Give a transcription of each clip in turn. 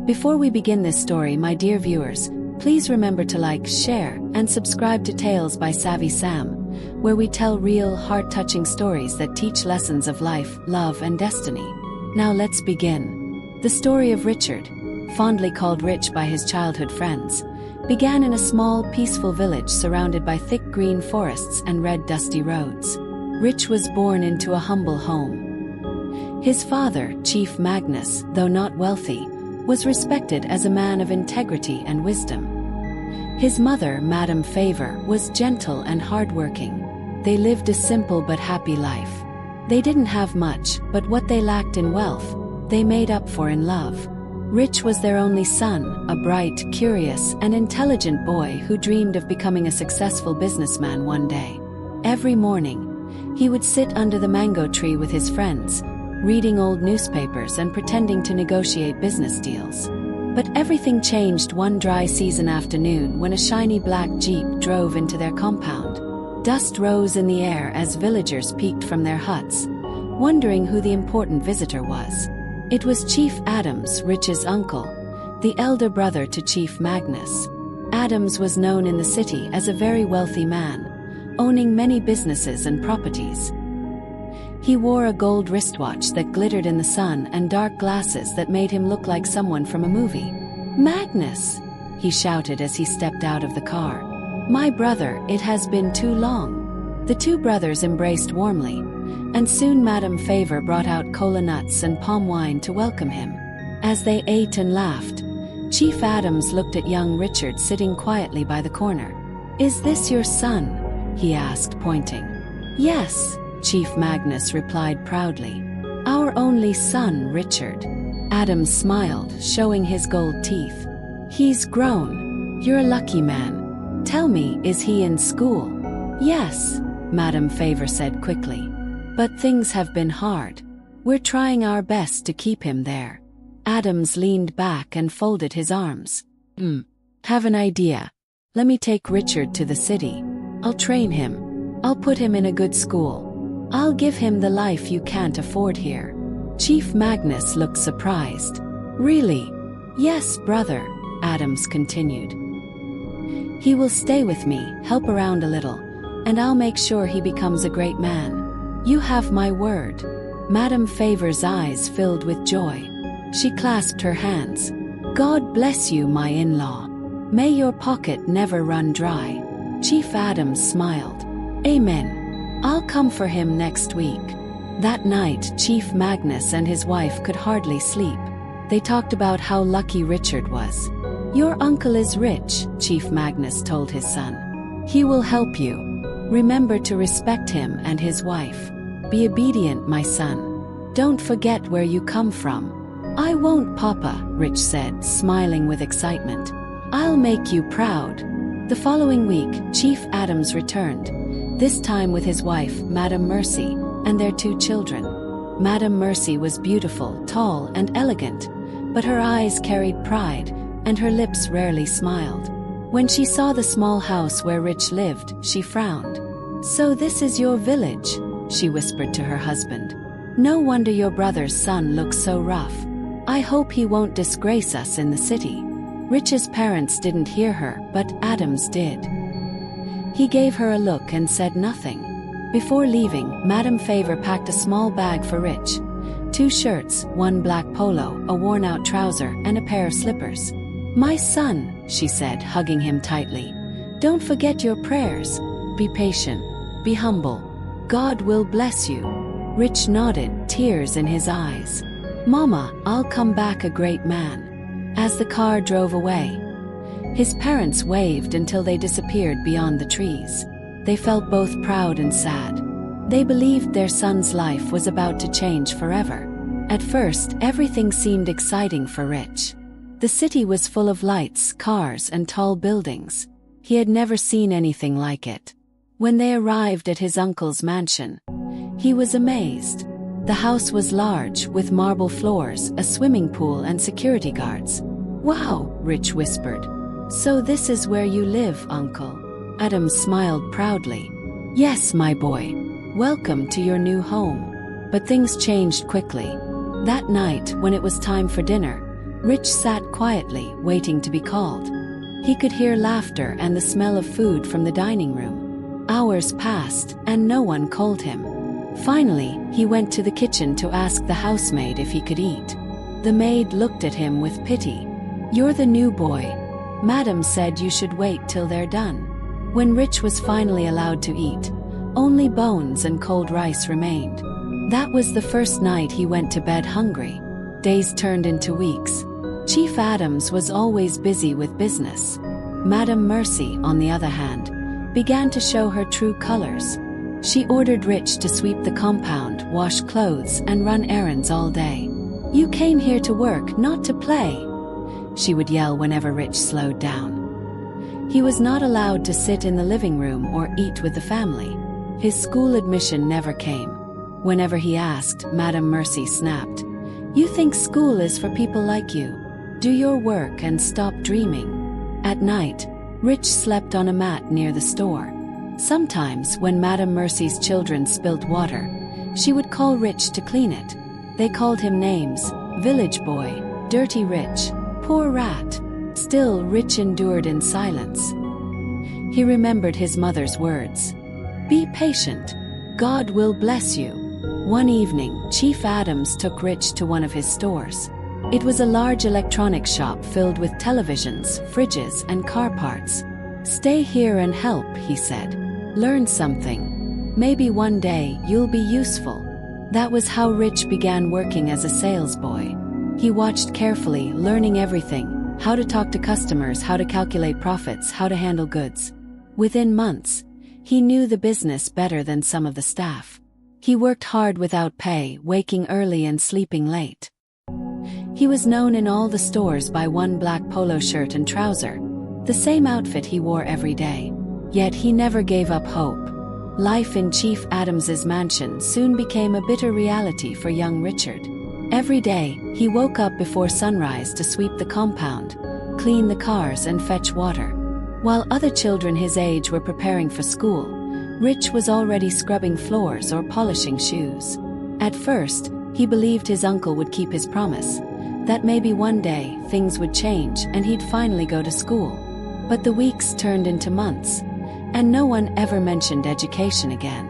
Before we begin this story, my dear viewers, please remember to like, share, and subscribe to Tales by Savvy Sam, where we tell real, heart-touching stories that teach lessons of life, love, and destiny. Now let's begin. The story of Richard, fondly called Rich by his childhood friends, began in a small, peaceful village surrounded by thick green forests and red, dusty roads. Rich was born into a humble home. His father, Chief Magnus, though not wealthy, was respected as a man of integrity and wisdom. His mother, Madame Favor, was gentle and hardworking. They lived a simple but happy life. They didn't have much, but what they lacked in wealth, they made up for in love. Rich was their only son, a bright, curious, and intelligent boy who dreamed of becoming a successful businessman one day. Every morning, he would sit under the mango tree with his friends, reading old newspapers and pretending to negotiate business deals. But everything changed one dry season afternoon when a shiny black Jeep drove into their compound. Dust rose in the air as villagers peeked from their huts, wondering who the important visitor was. It was Chief Adams, Rich's uncle, the elder brother to Chief Magnus. Adams was known in the city as a very wealthy man, owning many businesses and properties. He wore a gold wristwatch that glittered in the sun and dark glasses that made him look like someone from a movie. "Magnus!" he shouted as he stepped out of the car. "My brother, it has been too long." The two brothers embraced warmly, and soon Madame Favor brought out cola nuts and palm wine to welcome him. As they ate and laughed, Chief Adams looked at young Richard sitting quietly by the corner. "Is this your son?" he asked, pointing. "Yes," Chief Magnus replied proudly. "Our only son, Richard." Adams smiled, showing his gold teeth. "He's grown. You're a lucky man. Tell me, is he in school?" "Yes," Madame Favor said quickly. "But things have been hard. We're trying our best to keep him there." Adams leaned back and folded his arms. Have an idea. Let me take Richard to the city. I'll train him. I'll put him in a good school. I'll give him the life you can't afford here." Chief Magnus looked surprised. "Really?" "Yes, brother," Adams continued. "He will stay with me, help around a little, and I'll make sure he becomes a great man. You have my word." Madame Favor's eyes filled with joy. She clasped her hands. "God bless you, my in-law. May your pocket never run dry." Chief Adams smiled. "Amen. I'll come for him next week." That night, Chief Magnus and his wife could hardly sleep. They talked about how lucky Richard was. "Your uncle is rich," Chief Magnus told his son. "He will help you. Remember to respect him and his wife. Be obedient, my son. Don't forget where you come from." "I won't, Papa," Rich said, smiling with excitement. "I'll make you proud." The following week, Chief Adams returned, this time with his wife, Madame Mercy, and their two children. Madame Mercy was beautiful, tall, and elegant, but her eyes carried pride, and her lips rarely smiled. When she saw the small house where Rich lived, she frowned. "So this is your village?" she whispered to her husband. "No wonder your brother's son looks so rough. I hope he won't disgrace us in the city." Rich's parents didn't hear her, but Adams did. He gave her a look and said nothing. Before leaving, Madame Favor packed a small bag for Rich. 2 shirts, 1 black polo, a worn-out trouser, and a pair of slippers. "My son," she said, hugging him tightly, "don't forget your prayers. Be patient. Be humble. God will bless you." Rich nodded, tears in his eyes. "Mama, I'll come back a great man." As the car drove away, his parents waved until they disappeared beyond the trees. They felt both proud and sad. They believed their son's life was about to change forever. At first, everything seemed exciting for Rich. The city was full of lights, cars, and tall buildings. He had never seen anything like it. When they arrived at his uncle's mansion, he was amazed. The house was large, with marble floors, a swimming pool, and security guards. "Wow," Rich whispered. "So this is where you live, Uncle?" Adams smiled proudly. "Yes, my boy. Welcome to your new home." But things changed quickly. That night, when it was time for dinner, Rich sat quietly, waiting to be called. He could hear laughter and the smell of food from the dining room. Hours passed, and no one called him. Finally, he went to the kitchen to ask the housemaid if he could eat. The maid looked at him with pity. "You're the new boy. Madam said you should wait till they're done." When Rich was finally allowed to eat, only bones and cold rice remained. That was the first night he went to bed hungry. Days turned into weeks. Chief Adams was always busy with business. Madam Mercy, on the other hand, began to show her true colors. She ordered Rich to sweep the compound, wash clothes, and run errands all day. "You came here to work, not to play," she would yell whenever Rich slowed down. He was not allowed to sit in the living room or eat with the family. His school admission never came. Whenever he asked, Madam Mercy snapped, "You think school is for people like you? Do your work and stop dreaming." At night, Rich slept on a mat near the store. Sometimes, when Madam Mercy's children spilled water, she would call Rich to clean it. They called him names: village boy, dirty Rich, poor rat. Still, Rich endured in silence. He remembered his mother's words. "Be patient. God will bless you." One evening, Chief Adams took Rich to one of his stores. It was a large electronics shop filled with televisions, fridges, and car parts. "Stay here and help," he said. "Learn something. Maybe one day you'll be useful." That was how Rich began working as a salesboy. He watched carefully, learning everything: how to talk to customers, how to calculate profits, how to handle goods. Within months, he knew the business better than some of the staff. He worked hard without pay, waking early and sleeping late. He was known in all the stores by one black polo shirt and trouser, the same outfit he wore every day. Yet he never gave up hope. Life in Chief Adams's mansion soon became a bitter reality for young Richard. Every day, he woke up before sunrise to sweep the compound, clean the cars, and fetch water. While other children his age were preparing for school, Rich was already scrubbing floors or polishing shoes. At first, he believed his uncle would keep his promise, that maybe one day things would change and he'd finally go to school. But the weeks turned into months, and no one ever mentioned education again.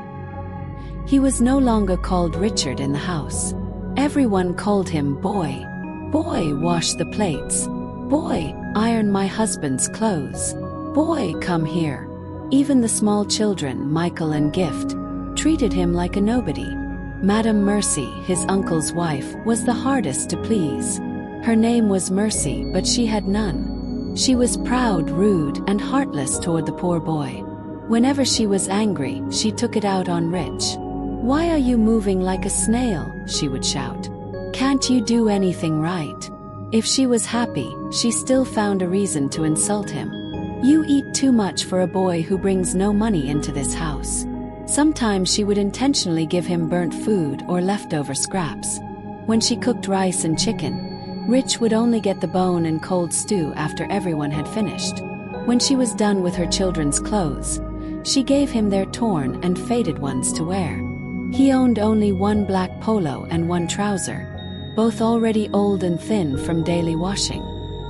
He was no longer called Richard in the house. Everyone called him Boy. "Boy, wash the plates. Boy, iron my husband's clothes. Boy, come here." Even the small children, Michael and Gift, treated him like a nobody. Madam Mercy, his uncle's wife, was the hardest to please. Her name was Mercy, but she had none. She was proud, rude, and heartless toward the poor boy. Whenever she was angry, she took it out on Rich. "Why are you moving like a snail?" she would shout. "Can't you do anything right?" If she was happy, she still found a reason to insult him. "You eat too much for a boy who brings no money into this house." Sometimes she would intentionally give him burnt food or leftover scraps. When she cooked rice and chicken, Rich would only get the bone and cold stew after everyone had finished. When she was done with her children's clothes, she gave him their torn and faded ones to wear. He owned only one black polo and one trouser, both already old and thin from daily washing.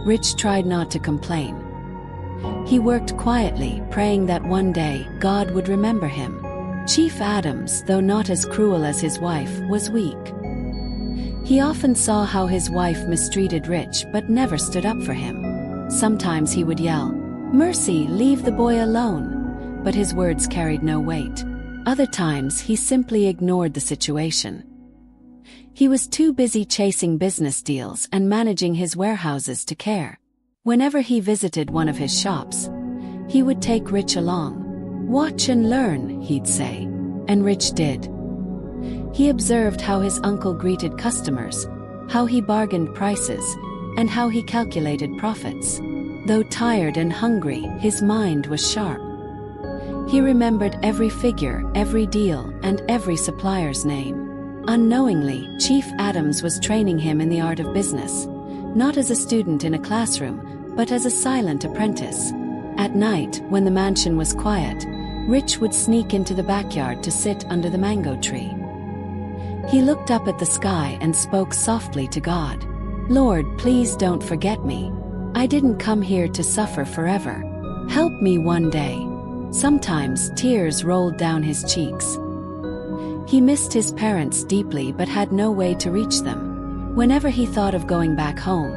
Rich tried not to complain. He worked quietly, praying that one day God would remember him. Chief Adams, though not as cruel as his wife, was weak. He often saw how his wife mistreated Rich but never stood up for him. Sometimes he would yell, "Mercy, leave the boy alone," but his words carried no weight. Other times he simply ignored the situation. He was too busy chasing business deals and managing his warehouses to care. Whenever he visited one of his shops, he would take Rich along. "Watch and learn," he'd say, and Rich did. He observed how his uncle greeted customers, how he bargained prices, and how he calculated profits. Though tired and hungry, his mind was sharp. He remembered every figure, every deal, and every supplier's name. Unknowingly, Chief Adams was training him in the art of business, not as a student in a classroom, but as a silent apprentice. At night, when the mansion was quiet, Rich would sneak into the backyard to sit under the mango tree. He looked up at the sky and spoke softly to God. Lord, please don't forget me. I didn't come here to suffer forever. Help me one day. Sometimes tears rolled down his cheeks. He missed his parents deeply but had no way to reach them. Whenever he thought of going back home,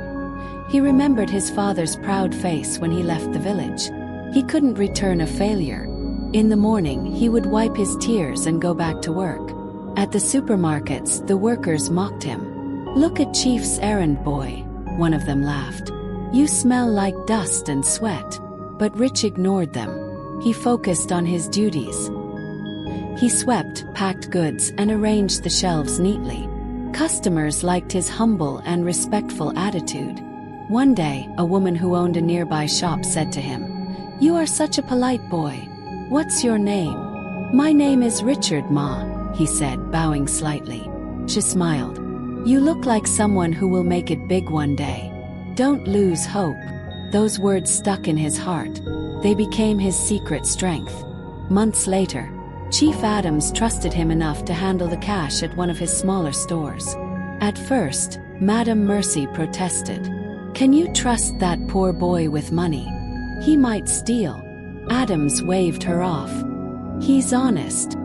he remembered his father's proud face when he left the village. He couldn't return a failure. In the morning, he would wipe his tears and go back to work. At the supermarkets, the workers mocked him. "Look at Chief's errand boy," one of them laughed. "You smell like dust and sweat." But Rich ignored them. He focused on his duties. He swept, packed goods, and arranged the shelves neatly. Customers liked his humble and respectful attitude. One day, a woman who owned a nearby shop said to him, "You are such a polite boy. What's your name?" "My name is Richard, Ma," he said, bowing slightly. She smiled. "You look like someone who will make it big one day. Don't lose hope." Those words stuck in his heart. They became his secret strength. Months later, Chief Adams trusted him enough to handle the cash at one of his smaller stores. At first, Madam Mercy protested. "Can you trust that poor boy with money? He might steal." Adams waved her off. "He's honest.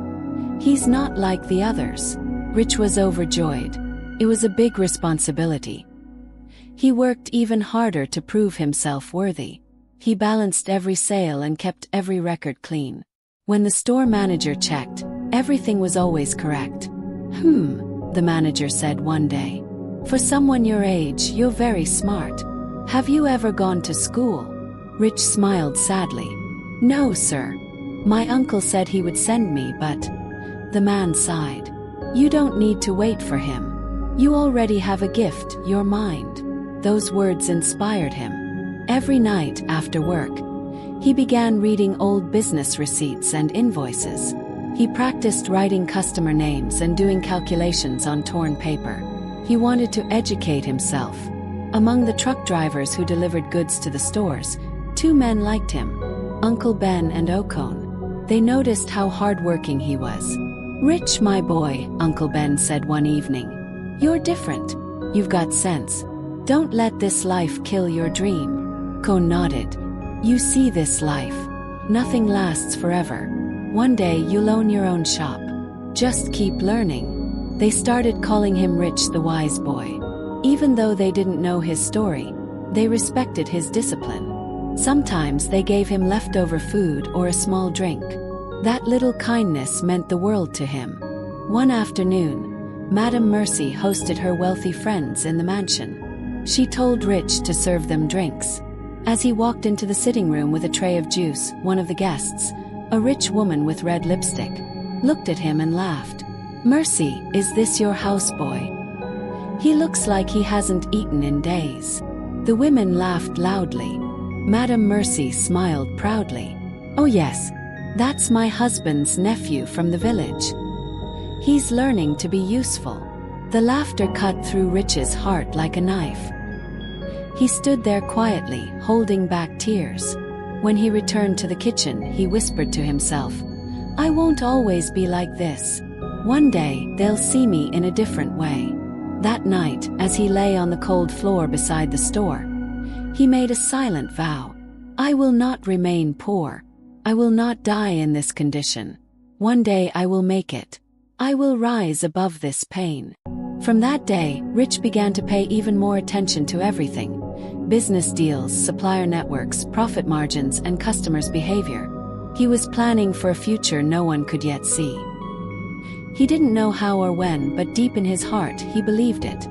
He's not like the others." Rich was overjoyed. It was a big responsibility. He worked even harder to prove himself worthy. He balanced every sale and kept every record clean. When the store manager checked, everything was always correct. The manager said one day. "For someone your age, you're very smart. Have you ever gone to school?" Rich smiled sadly. "No, sir. My uncle said he would send me, but..." The man sighed. "You don't need to wait for him. You already have a gift, your mind." Those words inspired him. Every night after work, he began reading old business receipts and invoices. He practiced writing customer names and doing calculations on torn paper. He wanted to educate himself. Among the truck drivers who delivered goods to the stores, 2 men liked him, Uncle Ben and Ocone. They noticed how hardworking he was. "Rich, my boy," Uncle Ben said one evening. "You're different. You've got sense. Don't let this life kill your dream." Cone nodded. "You see, this life. Nothing lasts forever. One day you'll own your own shop. Just keep learning." They started calling him Rich the Wise Boy. Even though they didn't know his story, they respected his discipline. Sometimes they gave him leftover food or a small drink. That little kindness meant the world to him. One afternoon, Madam Mercy hosted her wealthy friends in the mansion. She told Rich to serve them drinks. As he walked into the sitting room with a tray of juice, one of the guests, a rich woman with red lipstick, looked at him and laughed. "Mercy, is this your houseboy? He looks like he hasn't eaten in days." The women laughed loudly. Madam Mercy smiled proudly. "Oh yes, that's my husband's nephew from the village. He's learning to be useful." The laughter cut through Rich's heart like a knife. He stood there quietly, holding back tears. When he returned to the kitchen, he whispered to himself, "I won't always be like this. One day, they'll see me in a different way." That night, as he lay on the cold floor beside the store, he made a silent vow. "I will not remain poor. I will not die in this condition. One day I will make it. I will rise above this pain." From that day, Rich began to pay even more attention to everything: business deals, supplier networks, profit margins, and customers' behavior. He was planning for a future no one could yet see. He didn't know how or when, but deep in his heart, he believed it.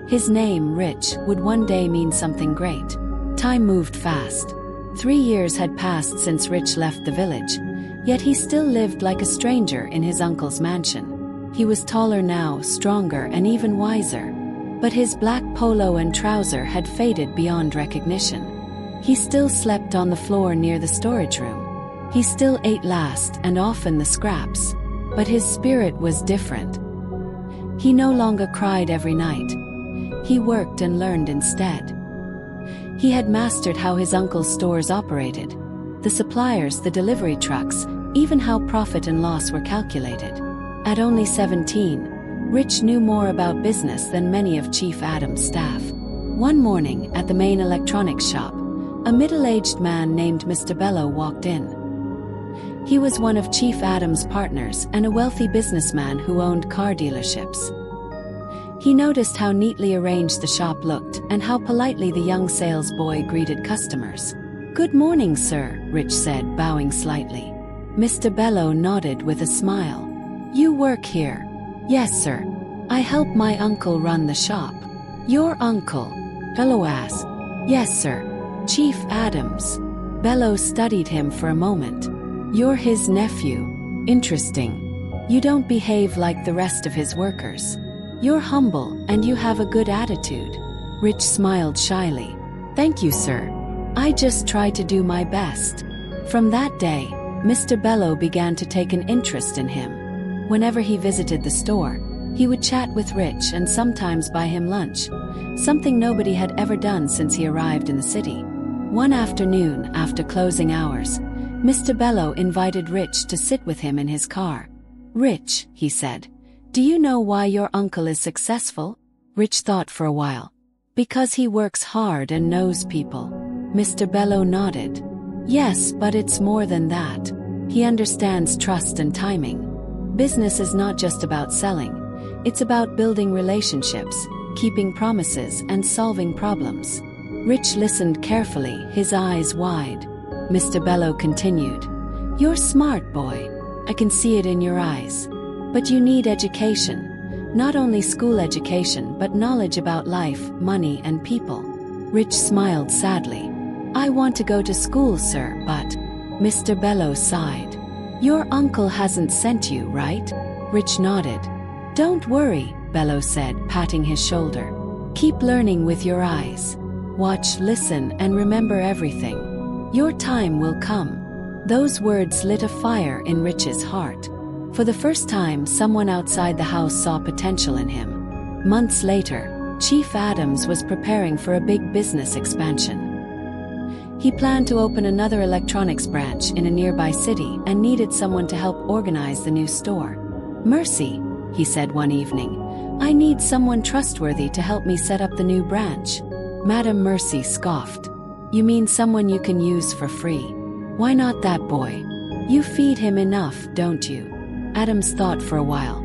His name, Rich, would one day mean something great. Time moved fast. 3 years had passed since Rich left the village, yet he still lived like a stranger in his uncle's mansion. He was taller now, stronger, and even wiser. But his black polo and trouser had faded beyond recognition. He still slept on the floor near the storage room. He still ate last and often the scraps. But his spirit was different. He no longer cried every night. He worked and learned instead. He had mastered how his uncle's stores operated, the suppliers, the delivery trucks, even how profit and loss were calculated. At only 17, Rich knew more about business than many of Chief Adams' staff. One morning, at the main electronics shop, a middle-aged man named Mr. Bello walked in. He was one of Chief Adam's partners and a wealthy businessman who owned car dealerships. He noticed how neatly arranged the shop looked and how politely the young sales boy greeted customers. "Good morning, sir," Rich said, bowing slightly. Mr. Bello nodded with a smile. "You work here?" "Yes, sir. I help my uncle run the shop." "Your uncle?" Bello asked. "Yes, sir. Chief Adams." Bello studied him for a moment. "You're his nephew. Interesting. You don't behave like the rest of his workers. You're humble and you have a good attitude." Rich smiled shyly. "Thank you, sir. I just try to do my best." From that day, Mr. Bello began to take an interest in him. Whenever he visited the store, he would chat with Rich and sometimes buy him lunch, something nobody had ever done since he arrived in the city. One afternoon, after closing hours, Mr. Bello invited Rich to sit with him in his car. "Rich," he said, "do you know why your uncle is successful?" Rich thought for a while. "Because he works hard and knows people." Mr. Bello nodded. "Yes, but it's more than that. He understands trust and timing. Business is not just about selling. It's about building relationships, keeping promises, and solving problems." Rich listened carefully, his eyes wide. Mr. Bello continued. "You're smart, boy. I can see it in your eyes. But you need education. Not only school education, but knowledge about life, money, and people." Rich smiled sadly. "I want to go to school, sir, but..." Mr. Bello sighed. "Your uncle hasn't sent you, right?" Rich nodded. "Don't worry," Bello said, patting his shoulder. "Keep learning with your eyes. Watch, listen, and remember everything. Your time will come." Those words lit a fire in Rich's heart. For the first time, someone outside the house saw potential in him. Months later, Chief Adams was preparing for a big business expansion. He planned to open another electronics branch in a nearby city and needed someone to help organize the new store. "Mercy," he said one evening, "I need someone trustworthy to help me set up the new branch." Madam Mercy scoffed. "You mean someone you can use for free? Why not that boy? You feed him enough, don't you?" Adams thought for a while.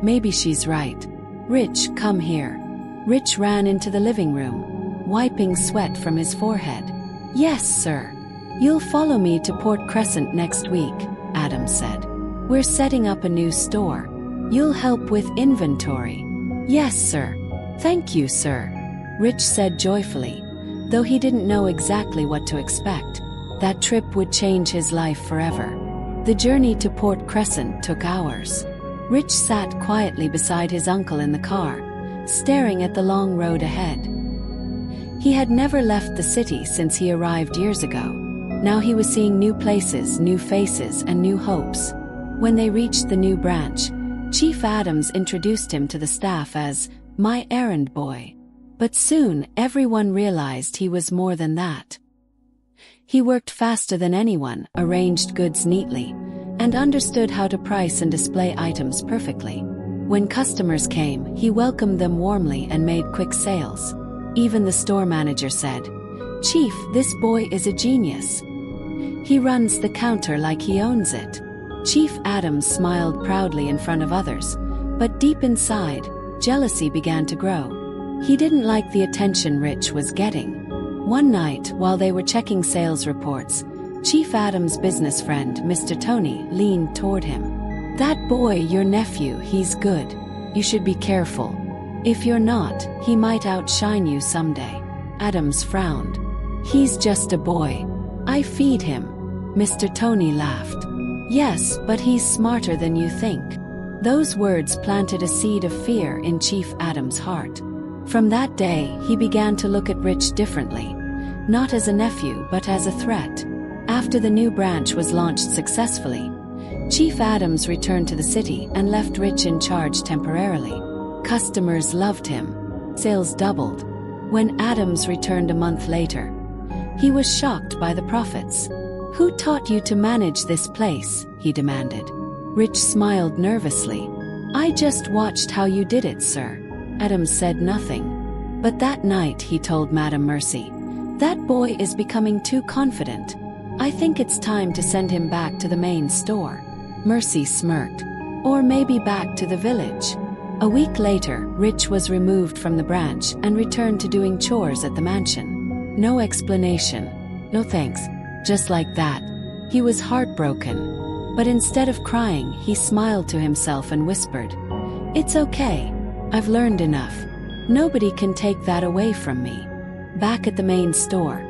Maybe she's right. "Rich, come here." Rich ran into the living room, wiping sweat from his forehead. "Yes, sir. You'll follow me to Port Crescent next week," Adams said. "We're setting up a new store. You'll help with inventory." "Yes, sir. Thank you, sir," Rich said joyfully, though he didn't know exactly what to expect. That trip would change his life forever. The journey to Port Crescent took hours. Rich sat quietly beside his uncle in the car, staring at the long road ahead. He had never left the city since he arrived years ago. Now he was seeing new places, new faces, and new hopes. When they reached the new branch, Chief Adams introduced him to the staff as "my errand boy." But soon, everyone realized he was more than that. He worked faster than anyone, arranged goods neatly, and understood how to price and display items perfectly. When customers came, he welcomed them warmly and made quick sales. Even the store manager said, "Chief, this boy is a genius. He runs the counter like he owns it." Chief Adams smiled proudly in front of others, but deep inside, jealousy began to grow. He didn't like the attention Rich was getting. One night, while they were checking sales reports, Chief Adams' business friend, Mr. Tony, leaned toward him. "That boy, your nephew, he's good. You should be careful. If you're not, he might outshine you someday." Adams frowned. "He's just a boy. I feed him." Mr. Tony laughed. "Yes, but he's smarter than you think." Those words planted a seed of fear in Chief Adams' heart. From that day, he began to look at Rich differently, not as a nephew but as a threat. After the new branch was launched successfully, Chief Adams returned to the city and left Rich in charge temporarily. Customers loved him. Sales doubled. When Adams returned a month later, he was shocked by the profits. "Who taught you to manage this place?" he demanded. Rich smiled nervously. "I just watched how you did it, sir." Adams said nothing. But that night he told Madam Mercy, "That boy is becoming too confident. I think it's time to send him back to the main store." Mercy smirked. "Or maybe back to the village." A week later, Rich was removed from the branch and returned to doing chores at the mansion. No explanation. No thanks. Just like that. He was heartbroken. But instead of crying, he smiled to himself and whispered, "It's okay. I've learned enough. Nobody can take that away from me." Back at the main store,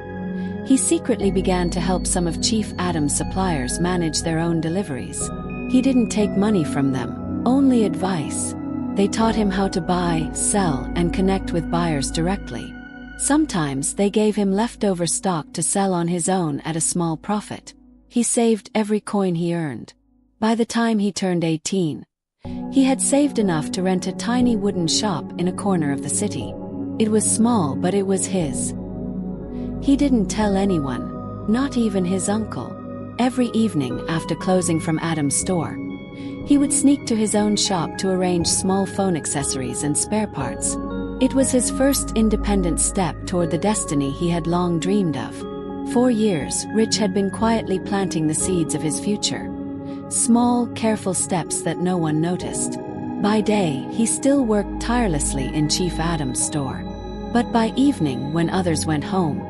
he secretly began to help some of Chief Adam's suppliers manage their own deliveries. He didn't take money from them, only advice. They taught him how to buy, sell, and connect with buyers directly. Sometimes they gave him leftover stock to sell on his own at a small profit. He saved every coin he earned. By the time he turned 18, he had saved enough to rent a tiny wooden shop in a corner of the city. It was small, but it was his. He didn't tell anyone, not even his uncle. Every evening after closing from Adam's store, he would sneak to his own shop to arrange small phone accessories and spare parts. It was his first independent step toward the destiny he had long dreamed of. 4 years, Rich had been quietly planting the seeds of his future. Small, careful steps that no one noticed. By day, he still worked tirelessly in Chief Adam's store. But by evening, when others went home,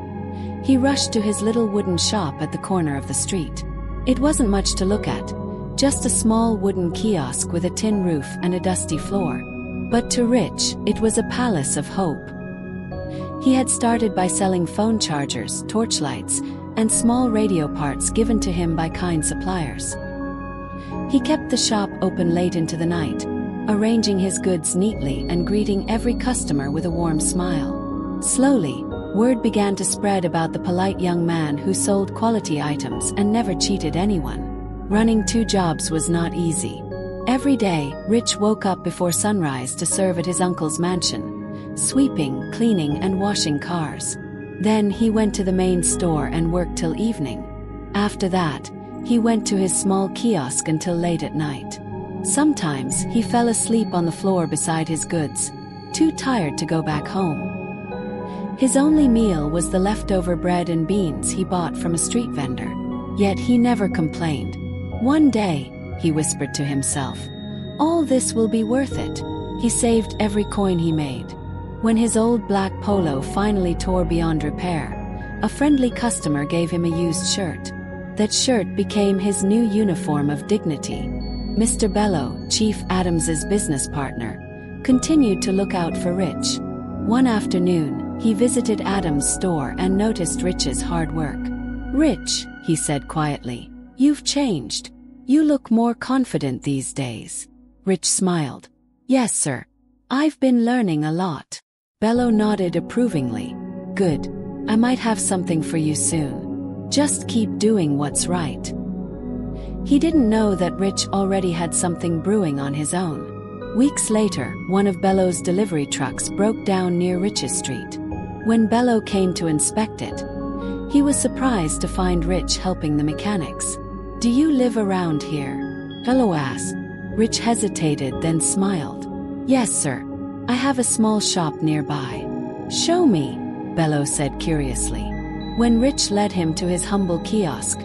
he rushed to his little wooden shop at the corner of the street. It wasn't much to look at, just a small wooden kiosk with a tin roof and a dusty floor. But to Rich, it was a palace of hope. He had started by selling phone chargers, torchlights, and small radio parts given to him by kind suppliers. He kept the shop open late into the night, arranging his goods neatly and greeting every customer with a warm smile. Slowly, word began to spread about the polite young man who sold quality items and never cheated anyone. Running 2 jobs was not easy. Every day, Rich woke up before sunrise to serve at his uncle's mansion, sweeping, cleaning, and washing cars. Then he went to the main store and worked till evening. After that, he went to his small kiosk until late at night. Sometimes he fell asleep on the floor beside his goods, too tired to go back home. His only meal was the leftover bread and beans he bought from a street vendor. Yet he never complained. "One day," he whispered to himself, "all this will be worth it." He saved every coin he made. When his old black polo finally tore beyond repair, a friendly customer gave him a used shirt. That shirt became his new uniform of dignity. Mr. Bello, Chief Adams's business partner, continued to look out for Rich. One afternoon, he visited Adam's store and noticed Rich's hard work. "Rich," he said quietly, "you've changed. You look more confident these days." Rich smiled. "Yes, sir. I've been learning a lot." Bello nodded approvingly. "Good. I might have something for you soon. Just keep doing what's right." He didn't know that Rich already had something brewing on his own. Weeks later, one of Bello's delivery trucks broke down near Rich's street. When Bello came to inspect it, he was surprised to find Rich helping the mechanics. "Do you live around here?" Bello asked. Rich hesitated, then smiled. "Yes, sir. I have a small shop nearby." "Show me," Bello said curiously. When Rich led him to his humble kiosk,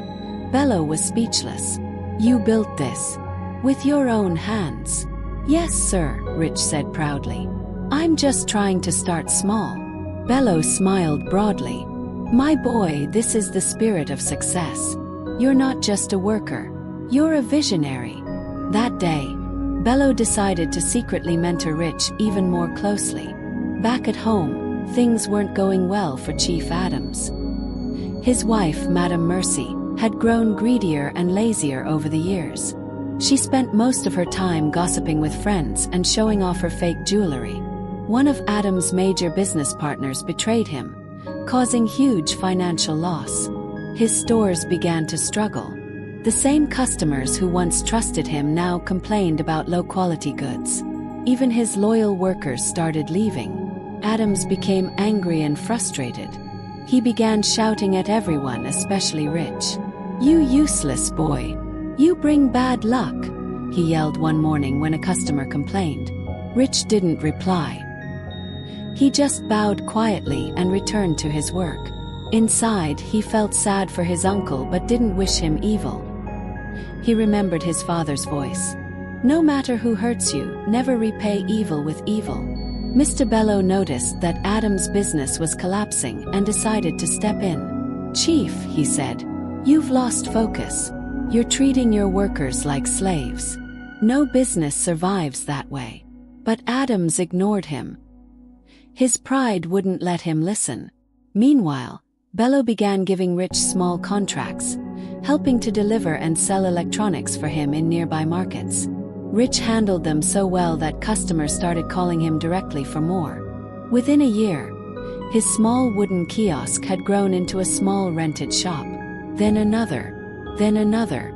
Bello was speechless. "You built this with your own hands?" "Yes, sir," Rich said proudly. "I'm just trying to start small." Bello smiled broadly. "My boy, this is the spirit of success. You're not just a worker. You're a visionary." That day, Bello decided to secretly mentor Rich even more closely. Back at home, things weren't going well for Chief Adams. His wife, Madam Mercy, had grown greedier and lazier over the years. She spent most of her time gossiping with friends and showing off her fake jewelry. One of Adam's major business partners betrayed him, causing huge financial loss. His stores began to struggle. The same customers who once trusted him now complained about low-quality goods. Even his loyal workers started leaving. Adams became angry and frustrated. He began shouting at everyone, especially Rich. "You useless boy! You bring bad luck!" he yelled one morning when a customer complained. Rich didn't reply. He just bowed quietly and returned to his work. Inside, he felt sad for his uncle but didn't wish him evil. He remembered his father's voice. "No matter who hurts you, never repay evil with evil." Mr. Bello noticed that Adam's business was collapsing and decided to step in. "Chief," he said, "you've lost focus. You're treating your workers like slaves. No business survives that way." But Adams ignored him. His pride wouldn't let him listen. Meanwhile, Bello began giving Rich small contracts, helping to deliver and sell electronics for him in nearby markets. Rich handled them so well that customers started calling him directly for more. Within a year, his small wooden kiosk had grown into a small rented shop. Then another. Then another.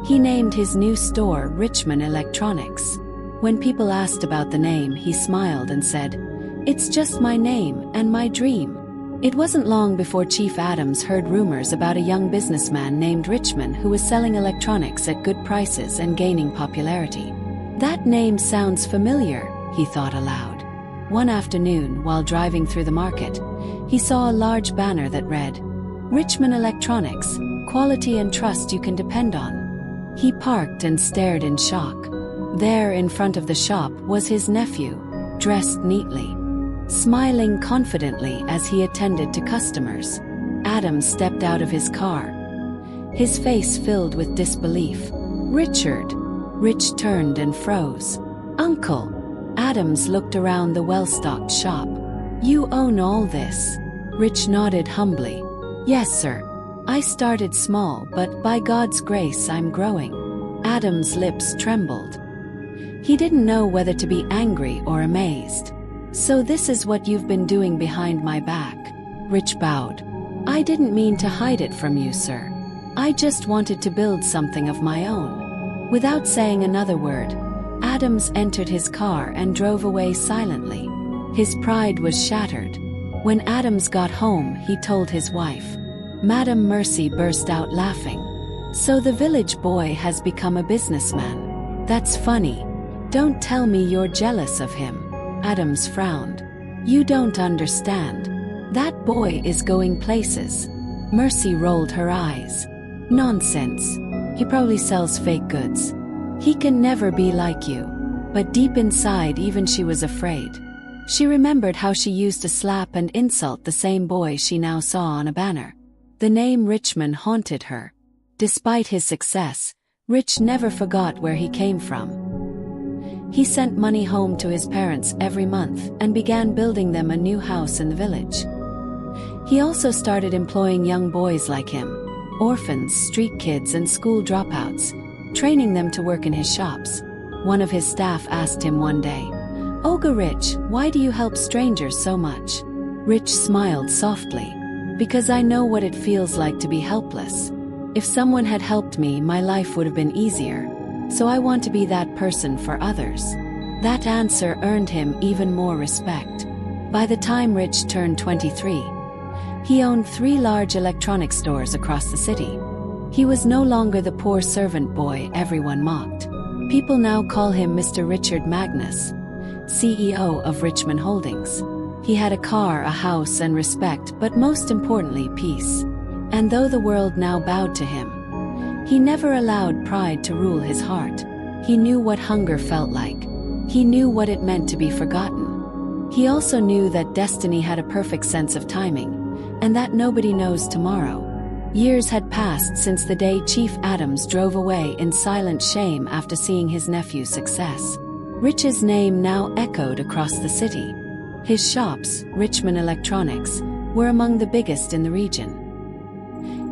He named his new store Richmond Electronics. When people asked about the name, he smiled and said, "It's just my name and my dream." It wasn't long before Chief Adams heard rumors about a young businessman named Richmond who was selling electronics at good prices and gaining popularity. "That name sounds familiar," he thought aloud. One afternoon, while driving through the market, he saw a large banner that read, "Richmond Electronics, quality and trust you can depend on." He parked and stared in shock. There in front of the shop was his nephew, dressed neatly, smiling confidently as he attended to customers. Adam stepped out of his car, his face filled with disbelief. "Richard!" Rich turned and froze. "Uncle!" Adams looked around the well-stocked shop. "You own all this?" Rich nodded humbly. "Yes, sir. I started small, but by God's grace I'm growing." Adam's lips trembled. He didn't know whether to be angry or amazed. "So this is what you've been doing behind my back?" Rich bowed. "I didn't mean to hide it from you, sir. I just wanted to build something of my own." Without saying another word, Adams entered his car and drove away silently. His pride was shattered. When Adams got home, he told his wife. Madam Mercy burst out laughing. "So the village boy has become a businessman. That's funny. Don't tell me you're jealous of him." Adams frowned. "You don't understand. That boy is going places." Mercy rolled her eyes. "Nonsense. He probably sells fake goods. He can never be like you." But deep inside, even she was afraid. She remembered how she used to slap and insult the same boy she now saw on a banner. The name Richmond haunted her. Despite his success, Rich never forgot where he came from. He sent money home to his parents every month and began building them a new house in the village. He also started employing young boys like him, orphans, street kids, and school dropouts, training them to work in his shops. One of his staff asked him one day, "Olga Rich, why do you help strangers so much?" Rich smiled softly. "Because I know what it feels like to be helpless. If someone had helped me, my life would have been easier. So I want to be that person for others." That answer earned him even more respect. By the time Rich turned 23, he owned 3 large electronic stores across the city. He was no longer the poor servant boy everyone mocked. People now call him Mr. Richard Magnus, CEO of Richmond Holdings. He had a car, a house, and respect, but most importantly, peace. And though the world now bowed to him, he never allowed pride to rule his heart. He knew what hunger felt like. He knew what it meant to be forgotten. He also knew that destiny had a perfect sense of timing, and that nobody knows tomorrow. Years had passed since the day Chief Adams drove away in silent shame after seeing his nephew's success. Rich's name now echoed across the city. His shops, Richmond Electronics, were among the biggest in the region.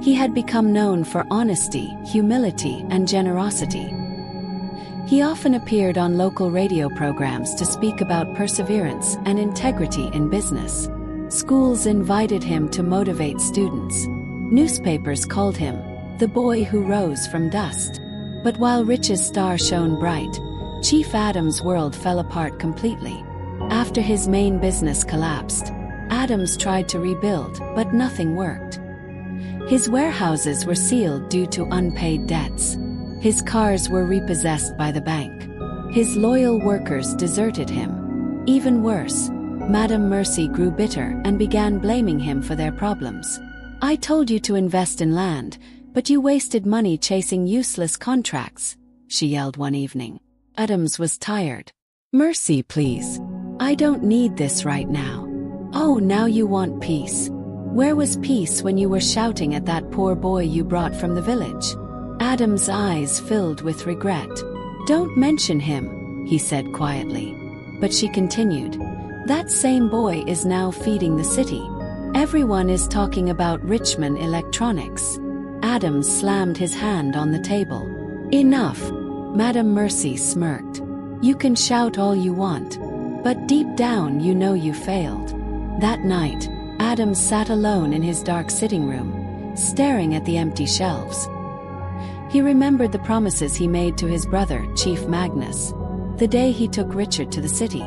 He had become known for honesty, humility, and generosity. He often appeared on local radio programs to speak about perseverance and integrity in business. Schools invited him to motivate students. Newspapers called him the boy who rose from dust. But while Rich's star shone bright, Chief Adams' world fell apart completely. After his main business collapsed, Adams tried to rebuild, but nothing worked. His warehouses were sealed due to unpaid debts. His cars were repossessed by the bank. His loyal workers deserted him. Even worse, Madam Mercy grew bitter and began blaming him for their problems. "I told you to invest in land, but you wasted money chasing useless contracts," she yelled one evening. Adams was tired. "Mercy, please. I don't need this right now." "Oh, now you want peace. Where was peace when you were shouting at that poor boy you brought from the village?" Adam's eyes filled with regret. "Don't mention him," he said quietly. But she continued, "That same boy is now feeding the city. Everyone is talking about Richmond Electronics." Adams slammed his hand on the table. "Enough." Madam Mercy smirked. "You can shout all you want, but deep down you know you failed." That night, Adams sat alone in his dark sitting room, staring at the empty shelves. He remembered the promises he made to his brother, Chief Magnus, the day he took Richard to the city.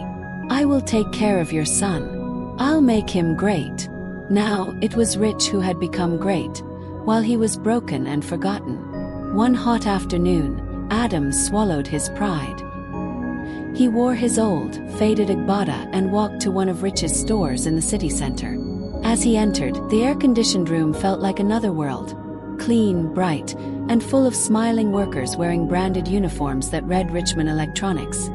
"I will take care of your son. I'll make him great." Now, it was Rich who had become great, while he was broken and forgotten. One hot afternoon, Adams swallowed his pride. He wore his old, faded agbada and walked to one of Rich's stores in the city center. As he entered, the air-conditioned room felt like another world. Clean, bright, and full of smiling workers wearing branded uniforms that read Richmond Electronics.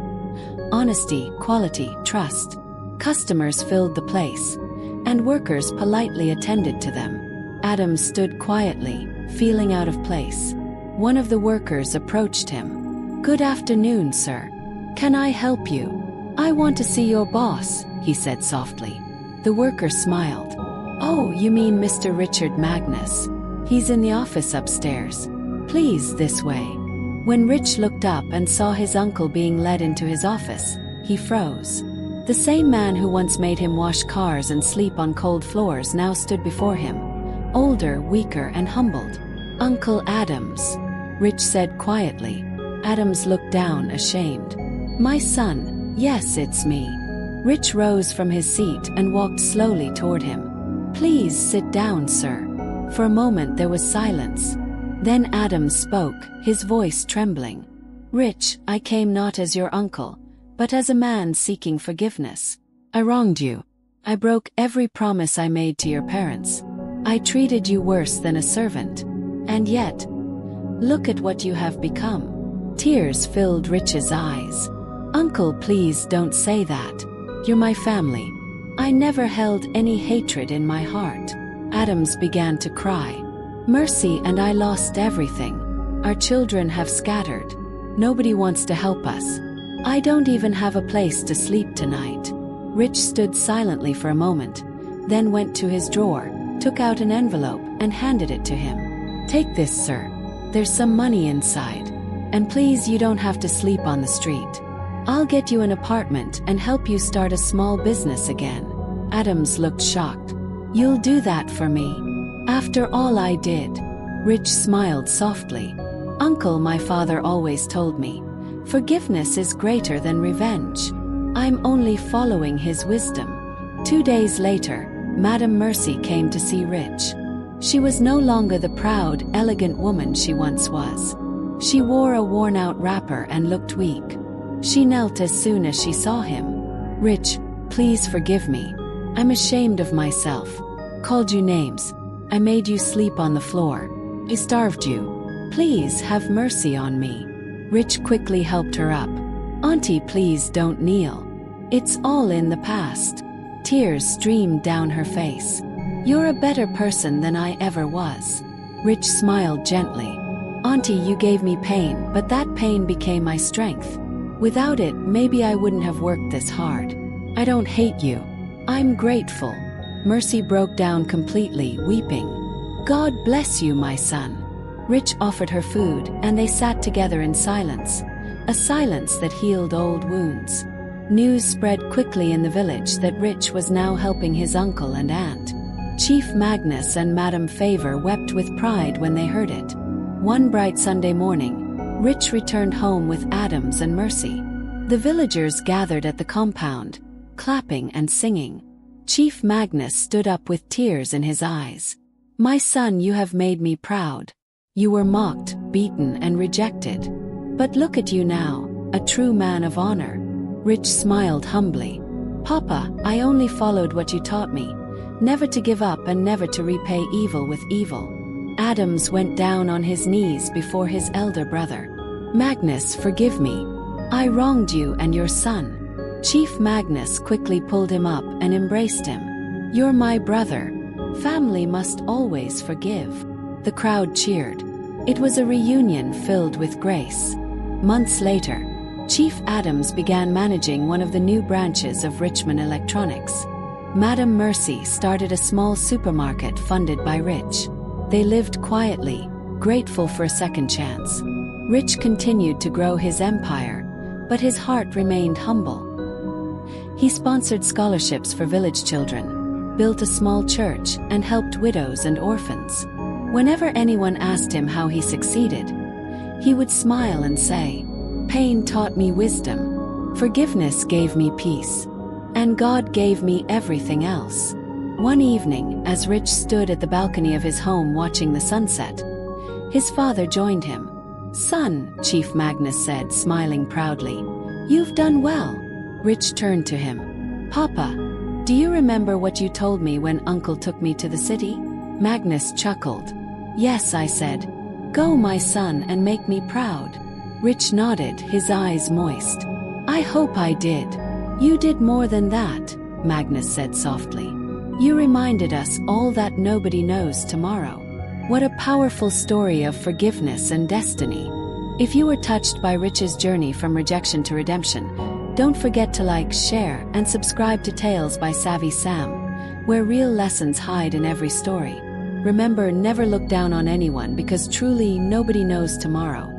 Honesty, quality, trust. Customers filled the place, and workers politely attended to them. Adams stood quietly, feeling out of place. One of the workers approached him. "Good afternoon, sir. Can I help you?" "I want to see your boss," he said softly. The worker smiled. "Oh, you mean Mr. Richard Magnus. He's in the office upstairs. Please, this way." When Rich looked up and saw his uncle being led into his office, he froze. The same man who once made him wash cars and sleep on cold floors now stood before him, older, weaker, and humbled. "Uncle Adams," Rich said quietly. Adams looked down, ashamed. "My son, yes, it's me." Rich rose from his seat and walked slowly toward him. "Please sit down, sir." For a moment there was silence. Then Adams spoke, his voice trembling. "Rich, I came not as your uncle, but as a man seeking forgiveness. I wronged you. I broke every promise I made to your parents. I treated you worse than a servant. And yet, look at what you have become." Tears filled Rich's eyes. "Uncle, please don't say that. You're my family. I never held any hatred in my heart." Adams began to cry. "Mercy and I lost everything. Our children have scattered. Nobody wants to help us. I don't even have a place to sleep tonight." Rich stood silently for a moment, then went to his drawer, took out an envelope, and handed it to him. "Take this, sir. There's some money inside. And please, you don't have to sleep on the street. I'll get you an apartment and help you start a small business again." Adams looked shocked. "You'll do that for me? After all I did?" Rich smiled softly. "Uncle, my father always told me, forgiveness is greater than revenge. I'm only following his wisdom." 2 days later, Madam Mercy came to see Rich. She was no longer the proud, elegant woman she once was. She wore a worn-out wrapper and looked weak. She knelt as soon as she saw him. "Rich, please forgive me. I'm ashamed of myself. Called you names. I made you sleep on the floor. I starved you. Please have mercy on me." Rich quickly helped her up. "Auntie, please don't kneel. It's all in the past." Tears streamed down her face. "You're a better person than I ever was." Rich smiled gently. "Auntie, you gave me pain, but that pain became my strength. Without it, maybe I wouldn't have worked this hard. I don't hate you. I'm grateful." Mercy broke down completely, weeping. "God bless you, my son." Rich offered her food, and they sat together in silence, a silence that healed old wounds. News spread quickly in the village that Rich was now helping his uncle and aunt. Chief Magnus and Madam Favor wept with pride when they heard it. One bright Sunday morning, Rich returned home with Adams and Mercy. The villagers gathered at the compound, clapping and singing. Chief Magnus stood up with tears in his eyes. "My son, you have made me proud. You were mocked, beaten, and rejected. But look at you now, a true man of honor." Rich smiled humbly. Papa, I only followed what you taught me, never to give up and never to repay evil with evil. Adams went down on his knees before his elder brother. Magnus, forgive me. I wronged you and your son. Chief Magnus quickly pulled him up and embraced him. You're my brother. Family must always forgive. The crowd cheered. It was a reunion filled with grace. Months later, Chief Adams began managing one of the new branches of Richmond Electronics. Madam Mercy started a small supermarket funded by Rich. They lived quietly, grateful for a second chance. Rich continued to grow his empire, but his heart remained humble. He sponsored scholarships for village children, built a small church, and helped widows and orphans. Whenever anyone asked him how he succeeded, he would smile and say, "Pain taught me wisdom, forgiveness gave me peace, and God gave me everything else." One evening, as Rich stood at the balcony of his home watching the sunset, his father joined him. "Son," Chief Magnus said, smiling proudly, "you've done well." Rich turned to him. "Papa, do you remember what you told me when Uncle took me to the city?" Magnus chuckled. "Yes," I said. "Go, my son, and make me proud." Rich nodded, his eyes moist. "I hope I did." "You did more than that," Magnus said softly. "You reminded us all that nobody knows tomorrow." What a powerful story of forgiveness and destiny. If you were touched by Rich's journey from rejection to redemption, don't forget to like, share, and subscribe to Tales by Savvy Sam, where real lessons hide in every story. Remember, never look down on anyone because truly nobody knows tomorrow.